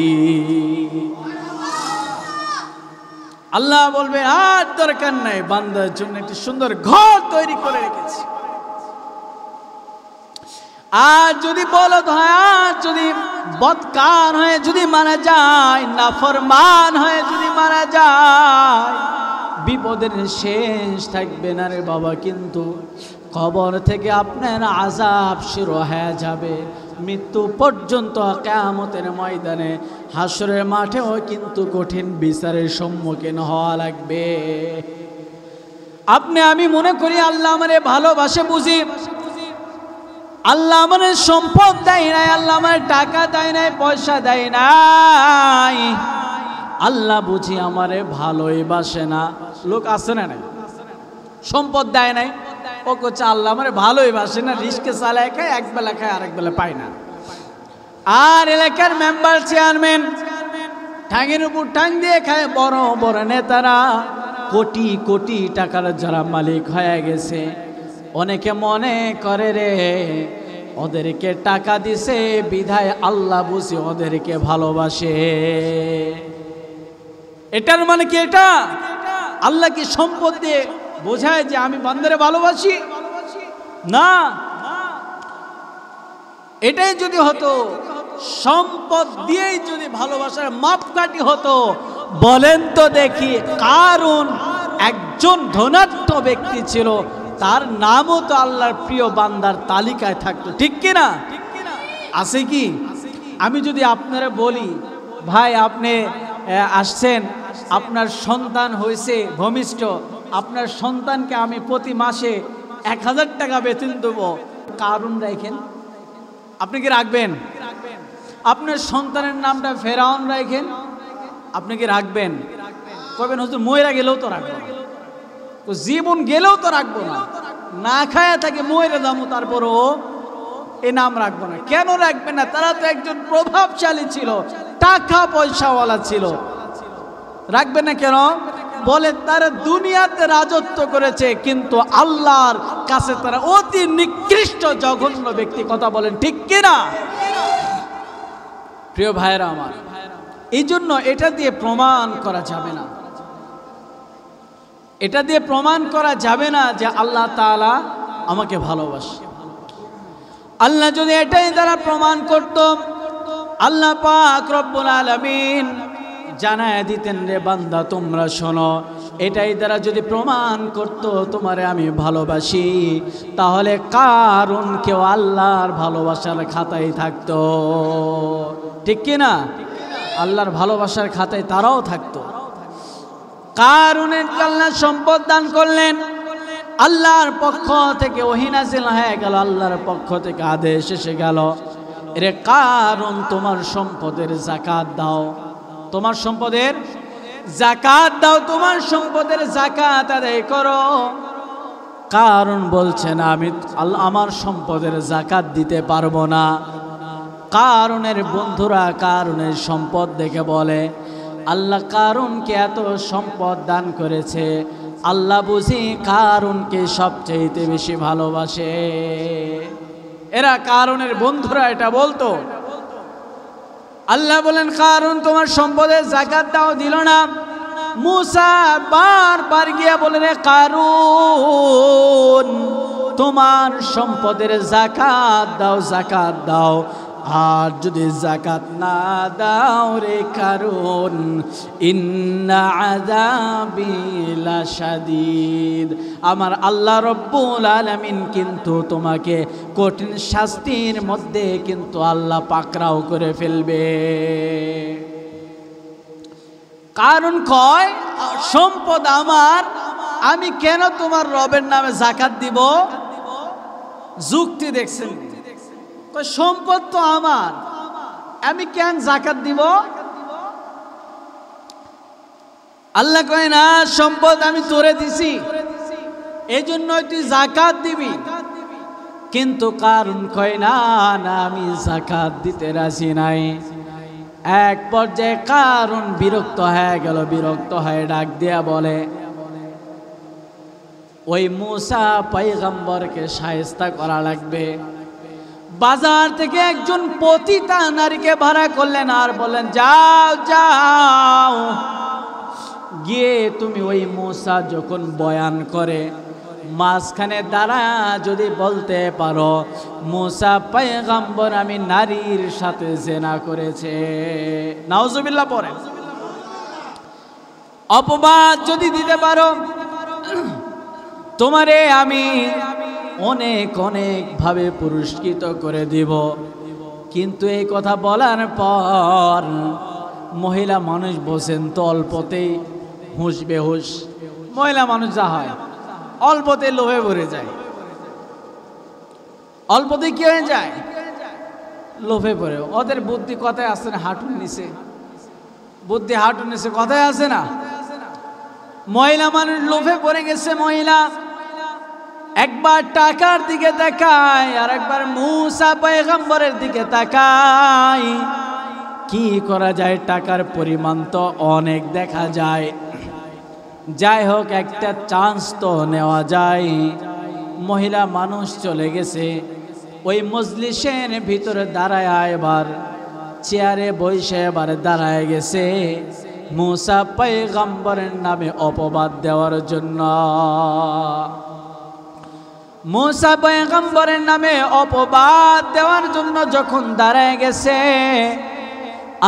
আল্লাহ বলবে আর দরকার নাই, বান্দার জন্য একটি সুন্দর ঘর তৈরি করে রেখেছি। আর যদি বলদ হয়, আর যদি বদকার হয়ে যদি মারা যায়, নাফরমান হয়ে যদি মারা যায়, বিপদের শেষ থাকবে না রে বাবা। কিন্তু কবর থেকে আপনার আযাব শুরু হয়ে যাবে মৃত্যু পর্যন্ত। কিয়ামতের ময়দানে হাসরের মাঠেও কিন্তু কঠিন বিচারের সম্মুখীন হওয়া লাগবে। আপনি আমি মনে করি আল্লাহ আমারে ভালোবাসে বুঝি, আল্লাহ আমার সম্পদ দেয় নাই, আল্লাহ আমার টাকা দেয় নাই, পয়সা দেয় নাই, আল্লাহ বুঝি আমারে ভালোই বাসে না। লোক আছে না নাই, সম্পদ দেয় নাই, ও কোচা আল্লাহ আমারে ভালোই বাসে না, রিস্কে চালায় খায়, এক বেলা খায় আরেক বেলা পায় না। আর এলাকার মেম্বার চেয়ারম্যান ঠ্যাঙের উপর ঠ্যাং দিয়ে খায় বড় বড় নেতারা, কোটি কোটি টাকার যারা মালিক হয়ে গেছে, অনেকে মনে করে রে ওদেরকে টাকা দিছে বিধায় আল্লাহ বুঝি ওদেরকে ভালোবাসে। এটার মানে কি? এটা আল্লাহ কি সম্পদ দিয়ে বোঝায় যে আমি বান্দারে ভালোবাসি? না, এটাই যদি হতো, সম্পদ দিয়েই যদি ভালোবাসার মাপকাঠি হতো, বলেন তো দেখি কারুন একজন ধনাঢ্য ব্যক্তি ছিল, তার নামও তো আল্লাহর প্রিয় বান্দার তালিকায় থাকতো, ঠিক কিনা? আছে কি? আমি যদি আপনারা বলি ভাই আপনি আসছেন, আপনার সন্তান হয়েছে ভূমিষ্ঠ, আপনার সন্তানকে আমি প্রতি মাসে 1000 টাকা বেতন দেবো, কারণ রাখেন, আপনি কি রাখবেন? আপনার সন্তানের নামটা ফেরাউন রাখেন, আপনি কি রাখবেন? কবেন হুজুর ময়রা গেলেও তো রাখবো না, তো জীবন গেলেও তো রাখবো না, না খায়া থাকে ময়রা দামো তারপরও এ নাম রাখবো না। কেন রাখবেন না? তারা তো একজন প্রভাবশালী ছিল, টাকা পয়সাওয়ালা ছিল, রাখবেন না কেন? বলে তারা দুনিয়াতে রাজত্ব করেছে, কিন্তু আল্লাহর কাছে তারা অতি নিকৃষ্ট জঘন্য ব্যক্তি। কথা বলেন ঠিক কিনা? প্রিয় ভাইরা আমার, এই জন্য এটা দিয়ে প্রমাণ করা যাবে না, এটা দিয়ে প্রমাণ করা যাবে না যে আল্লাহ তাআলা আমাকে ভালোবাসে। আল্লাহ যদি এটাই দ্বারা প্রমাণ করত, আল্লাহ পাক রব্বুল আলামিন জানায় দিতেন রে বান্দা তোমরা শোনো, এটাই দ্বারা যদি প্রমাণ করত তোমারে আমি ভালোবাসি, তাহলে কারণ কেউ আল্লাহর ভালোবাসার খাতায় থাকতো, ঠিক কিনা? আল্লাহর ভালোবাসার খাতায় তারাও থাকতো। কারুনের আল্লাহ সম্পদ দান করলেন, আল্লাহর পক্ষ থেকে ওহী নাযিল হয়ে গেল, আল্লাহর পক্ষ থেকে আদেশ এসে গেল, এরে কারণ তোমার সম্পদের যাকাত দাও, তোমার সম্পদের যাকাত দাও, তোমার সম্পদের যাকাত আদায় করো। কারণ বলছেন আমি আমার সম্পদের যাকাত দিতে পারবো না। কারুনের বন্ধুরা কারুনের সম্পদ দেখে বলে আল্লাহ কারুনকে এত সম্পদ দান করেছে, আল্লাহ বুঝি কারুনকে সবচেয়ে বেশি ভালোবাসে। এরা কারুনের বন্ধুরা এটা বলতো। আল্লাহ বলেন কারুন তোমার সম্পদের যাকাত দাও, দিল না। মূসা বারবার গিয়া বলেন কারুন তোমার সম্পদের যাকাত দাও, যাকাত দাও। আর যদি যাকাত না দাও রে কারুন, ইন্না আযাবি লাশাদীদ, আমার আল্লাহ রব্বুল আলামিন কিন্তু তোমাকে কঠিন শাস্তির মধ্যে কিন্তু আল্লাহ পাকড়াও করে ফেলবে। কারণ কয় সম্পদ আমার, আমি কেন তোমার রবের নামে যাকাত দিব? যুক্তি দেখছেন, সম্পদ তো আমার, আমি কেন যাকাত দিব? আল্লাহ কয় না সম্পদ আমি তোরে দিছি, এই জন্য তুই যাকাত দিবি। কিন্তু কারণ কয় না না আমি যাকাত দিতে রাজি নাই। এক পর্যায়ে কারণ বিরক্ত হয়ে গেল, বিরক্ত হয়ে ডাক দিয়া বলে ওই মূসা পয়গম্বরকে শায়েস্তা করা লাগবে। বাজার থেকে একজন পতিতা নারীকে ভাড়া করলেন আর বললেন, যাও যাও গিয়ে তুমি ওই মূসা যখন বয়ান করে মাঝখানে দাঁড়া যদি বলতে পারো মূসা পয়গম্বর আমি নারীর সাথে জিনা করেছে, নাউজুবিল্লাহ পড়ে, অপবাদ যদি দিতে পারো তোমারে আমি অনেক অনেক ভাবে পুরস্কৃত করে দিব। কিন্তু এই কথা বলার পর মহিলা মানুষ বসেন তো অল্পতেই হুঁশ বেহুশ, মহিলা মানুষ যা হয় অল্পতে লোভে ভরে যায়, অল্পতে কি হয়ে যায়, লোভে পড়ে। ওদের বুদ্ধি কথায় আসে না, হাঁটুর নিচে বুদ্ধি, হাঁটুর নিচে কথায় আসে না। মহিলা মানুষ লোভে পড়ে গেছে। মহিলা একবার টাকার দিকে তাকায় আর একবার মূসা পয়গম্বরের দিকে তাকায়। কি করা যায়, টাকার পরিমাণ তো অনেক দেখা যায়, যাই হোক একটা চান্স তো নেওয়া যায়। মহিলা মানুষ চলে গেছে ওই মজলিসের ভিতরে দাঁড়ায়, এবার চেয়ারে বসে এবার দাঁড়ায় গেছে মূসা পয়গম্বরের নামে অপবাদ দেওয়ার জন্য। মূসা পয়গম্বরের নামে অপবাদ দেওয়ার জন্য যখন দাঁড়ায় গেছে,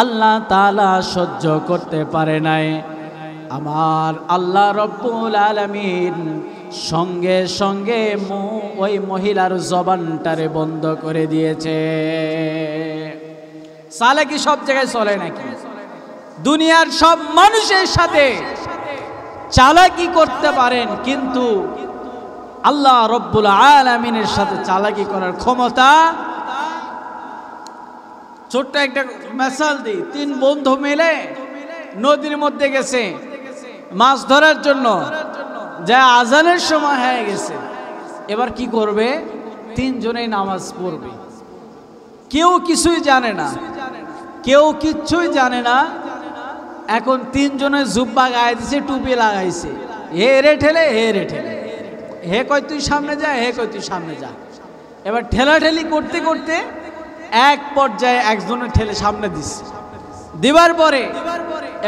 আল্লাহ তাআলা সহ্য করতে পারে নাই। আমার আল্লাহ রব্বুল আলামিন সঙ্গে সঙ্গে ওই মহিলার জবানটারে বন্ধ করে দিয়েছে। চালাকি সব জায়গায় চলে নাকি? দুনিয়ার সব মানুষের সাথে চালাকি করতে পারেন, কিন্তু আল্লাহ রব্বুল আলামিনের সাথে চালাকি করার ক্ষমতা। ছোট্ট একটা মিসাল দিই, 3 বন্ধু মিলে নদীর মধ্যে গেছে মাছ ধরার জন্য, যা আজানের সময় হয়ে গেছে। এবার কি করবে? 3 জনেই নামাজ পড়বে। কেউ কিছুই জানে না, কেউ কিচ্ছুই জানে না। এখন 3 জনের জুব্বা গায়ে দিছে, টুপি লাগাইছে, হে রে ঠেলে, হে রে ঠেলে, হে কয় তুই সামনে যা, হে কয় তুই সামনে যা। এবার ঠেলাঠেলি করতে করতে এক পর্যায়ে একজনের ঠেলে সামনে দিচ্ছে। দিবার পরে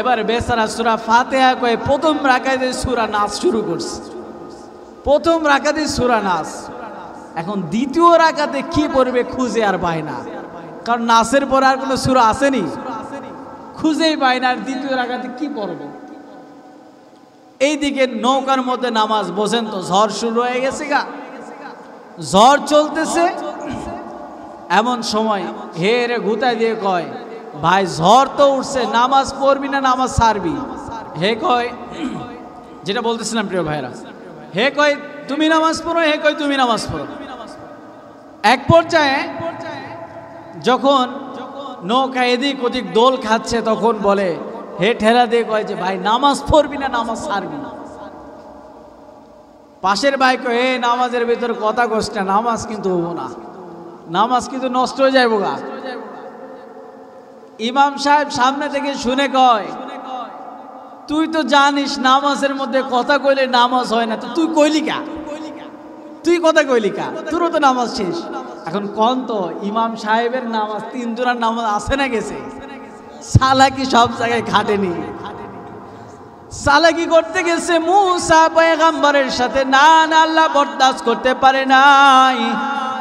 এবার বেচারা সূরা ফাতিহা কয়ে প্রথম রাকাতে সূরা নাস শুরু করছে। প্রথম রাকাতে সূরা নাস। এখন দ্বিতীয় রাকাতে কি পড়বে খুঁজে আর পায় না, কারণ নাসের পর আর কোনো সূরা আসেনি, খুঁজেই পায় না। আর দ্বিতীয় রাকাতে কি পড়বে? এইদিকে নৌকার মধ্যে নামাজ, বোঝেন তো ঝড় শুরু হয়ে গেছে গা, ঝড় চলতেছে। এমন সময় হে রে গুতায় দিয়ে কয়, ভাই ঝড় তো উঠছে, নামাজ পড়বি না নামাজ ছাড়বি? হে কয়, যেটা বলতেছিলাম প্রিয় ভাইরা, হে কয় তুমি নামাজ পড়ো, হে কয় তুমি নামাজ পড়ো। এক পর্যায়ে যখন নৌকা এদিক ওদিক দোল খাচ্ছে, তখন বলে, হে ঠেলা দিয়ে কয় যে ভাই নামাজ পড়বি না নামাজ ছাড়বি? পাশের ভাই কয়, হে নামাজের ভিতরে কথা কষ্ট না, নামাজ কিন্তু হবো না, নামাজ কিন্তু নষ্ট হয়ে যাইব গা। ইমাম সাহেব সামনে থেকে শুনে কয়, তুই তো জানিস নামাজের মধ্যে কথা কইলে নামাজ হয় না, তো তুই কইলি কা? তুই কথা কইলি কা? তোরও তো নামাজ শেষ। এখন কোন তো ইমাম সাহেবের নামাজ 3 জনের নামাজ আছে না গেছে? চালাকি সব জায়গায় খাটেনি, চালাকি করতে গেছে মূসা পয়গম্বরের সাথে। না না, আল্লাহ বরদাস্ত করতে পারে নাই।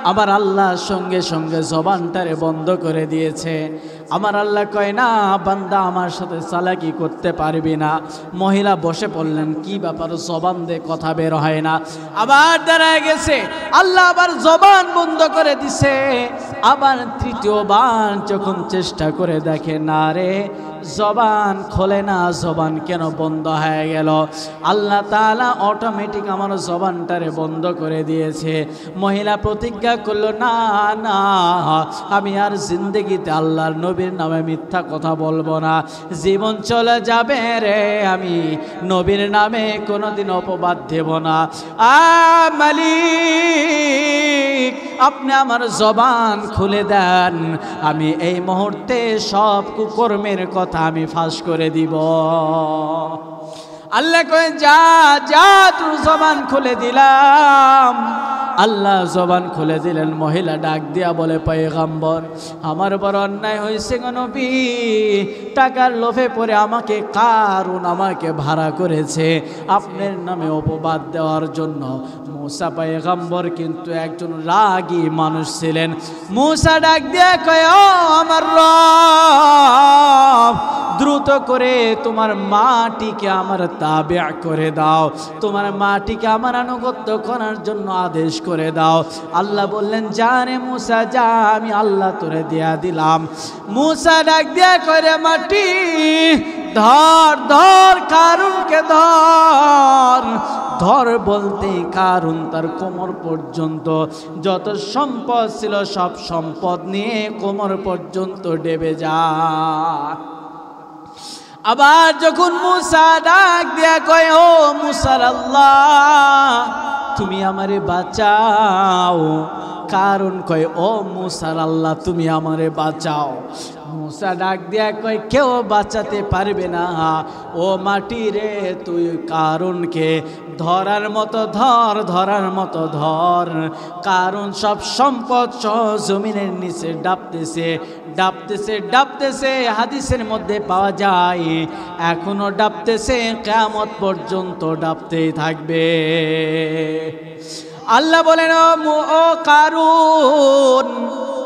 আমার আল্লাহ সঙ্গে সঙ্গে জবানটারে বন্ধ করে দিয়েছে। আমার আল্লাহ কয়, না বান্দা আমার সাথে চালাকি করতে পারবি না। মহিলা বসে পড়লেন, কি ব্যাপার, জবান দিয়ে কথা বের হয় না। আবার দাঁড়ায় গেছে, আল্লাহ আবার জবান বন্ধ করে দিছে। আবার তৃতীয়বার যখন চেষ্টা করে দেখে, না রে জবান খোলে না, জবান কেন বন্ধ হয়ে গেল? আল্লাহ তাআলা অটোমেটিক আমার জবানটারে বন্ধ করে দিয়েছে। মহিলা প্রতিজ্ঞা করলো, না না, আমি আর জিন্দেগিতে আল্লাহর নবীর নামে মিথ্যা কথা বলবো না। জীবন চলে যাবে রে, আমি নবীর নামে কোনোদিন অপবাদ দেব না। মালিক, আপনি আমার জবান খুলে দেন, আমি এই মুহূর্তে সব কুকর্মের কথা আমি ফাঁস করে দিব। আল্লাহ কয় যা যা তোর জবান খুলে দিলাম। আল্লাহ জবান খুলে দিলেন। মহিলা ডাক দিয়া বলে পয়গম্বর আমার বড় অন্যায় হয়েছে গো নবী, টাকার লোভে পড়ে আমাকে কারুন আমাকে ভাড়া করেছে আপনার নামে অপবাদ দেওয়ার জন্য। মূসা পয়গম্বর কিন্তু একজন রাগী মানুষ ছিলেন। মূসা ডাক দিয়া কয় ও আমার রব, দ্রুত করে তোমার মাটিকে আমার তাবে করে দাও, তোমার মাটিকে আমার আনুগত্য করার জন্য আদেশ করে দাও। আল্লাহ বললেন জানে মূসা যা, আমি আল্লাহ তোরে দিয়া দিলাম। মূসা ডাক দিয়া করে মাটি ধর ধর, কারুনকে ধর। ধর বলতে কারুন তার কোমর পর্যন্ত যত সম্পদ ছিল সব সম্পদ নিয়ে কোমর পর্যন্ত ডেবে যায়। আবার যখন মূসা ডাক দিয়া কয় ও মূসার আল্লাহ তুমি আমারে বাঁচাও, কারণ কয় ও মূসার আল্লাহ তুমি আমারে বাঁচাও। মূসা ডাক দিয়া কয় কেউ বাঁচাতে পারবে না। ও মাটি রে তুই কারুনকে ধরার মতো ধর, ধরার মতো ধর। কারণ সব সম্পদ সহ জমিনের নিচে ডাবতেছে ডাবতেছে ডাবতেছে। হাদিসের মধ্যে পাওয়া যায় এখনো ডাবতেছে, কিয়ামত পর্যন্ত ডাবতেই থাকবে। আল্লাহ বলেন ও কারুন,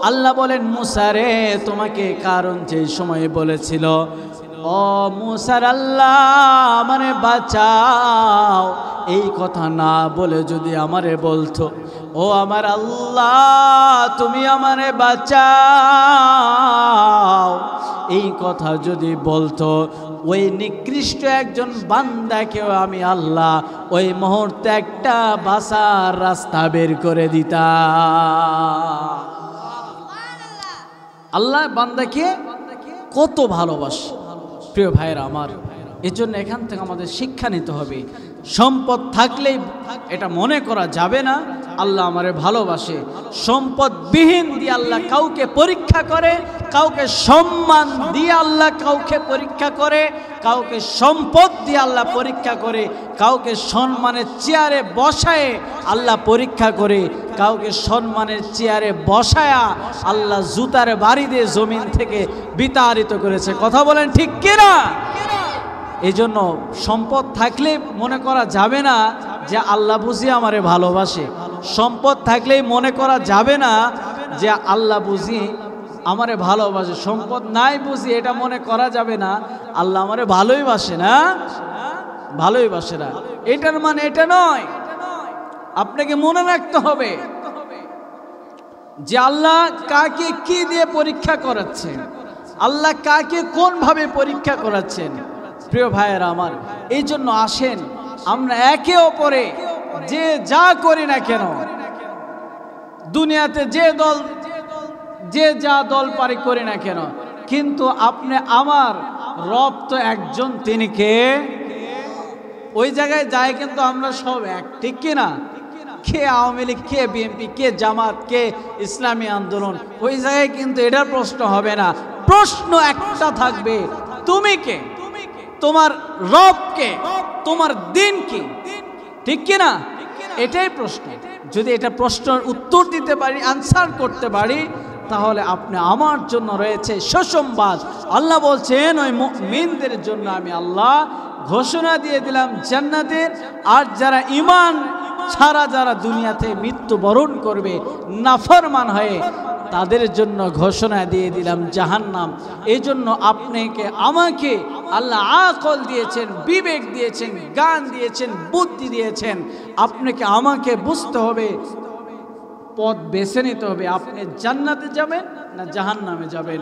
আল্লাহ বলেন মূসা রে তোমাকে কারণ যে সময় বলেছিল ও মূসার আল্লাহ আমারে বাঁচাও, এই কথা না বলে যদি আমারে বলতো ও আমার আল্লাহ তুমি আমারে বাঁচাও, এই কথা যদি বলতো ওই নিকৃষ্ট একজন বান্দাকেও আমি আল্লাহ ওই মুহূর্তে একটা বাঁচার রাস্তা বের করে দিতাম। আল্লাহ বান্দাকে কত ভালোবাসে প্রিয় ভাইরা আমার। এজন্য এখান থেকে আমাদের শিক্ষা নিতে হবে, সম্পদ থাকলেই এটা মনে করা যাবে না আল্লাহ আমারে ভালোবাসে। সম্পদবিহীন দিয়ে আল্লাহ কাউকে পরীক্ষা করে, কাউকে সম্মান দিয়ে আল্লাহ কাউকে পরীক্ষা করে, কাউকে সম্পদ দিয়ে আল্লাহ পরীক্ষা করে, কাউকে সম্মানের চেয়ারে বসায় আল্লাহ পরীক্ষা করে, কাউকে সম্মানের চেয়ারে বসায়া আল্লাহ জুতার বাড়ি দিয়ে জমিন থেকে বিতাড়িত করেছে। কথা বলেন ঠিক কিনা? এই জন্য সম্পদ থাকলে মনে করা যাবে না যে আল্লাহ বুঝি আমারে ভালোবাসে। সম্পদ থাকলেই মনে করা যাবে না যে আল্লাহ বুঝি আমারে ভালোবাসে। সম্পদ নাই বুঝি এটা মনে করা যাবে না আল্লাহ আমারে ভালোই বাসে না, ভালোই বাসে না। এটার মানে এটা নয়। আপনাকে মনে রাখতে হবে যে আল্লাহ কাকে কি দিয়ে পরীক্ষা করাচ্ছেন, আল্লাহ কাকে কোন ভাবে পরীক্ষা করাচ্ছেন। প্রিয় ভাইয়েরা আমার, এই জন্য আসেন আমরা একে অপরে যে যা করি না কেন, দুনিয়াতে যে যা দল পারি করি না কেন, কিন্তু আপনি আমার রব তো একজন, তিনি কে? ওই জায়গায় যায় কিন্তু আমরা সব এক, ঠিক কিনা? কে আওয়ামী লীগ, কে বিএনপি, কে জামাত, কে ইসলামী আন্দোলন, ওই জায়গায় কিন্তু এটার প্রশ্ন হবে না। প্রশ্ন একটা থাকবে, তুমি কে, তোমার রব কে, তোমার দিন কি, ঠিক কিনা? এটাই প্রশ্ন। যদি এটা প্রশ্নের উত্তর দিতে পারি, আনসার করতে পারি, তাহলে আপনি আমার জন্য রয়েছে সুসংবাদ। আল্লাহ বলছেন ওই মুমিনদের জন্য আমি আল্লাহ ঘোষণা দিয়ে দিলাম জান্নাতের। আর যারা ঈমান ছাড়া যারা দুনিয়াতে মৃত্যুবরণ করবে নাফরমান হয়ে, তাদের জন্য ঘোষণা দিয়ে দিলাম জাহান্নাম। এই জন্য আপনাকে আমাকে আল্লাহ আকল দিয়েছেন, বিবেক দিয়েছেন, জ্ঞান দিয়েছেন, বুদ্ধি দিয়েছেন। আপনাকে আমাকে বুঝতে হবে, পথ বেছে নিতে হবে, আপনি জান্নাতে যাবেন না জাহান্নামে যাবেন।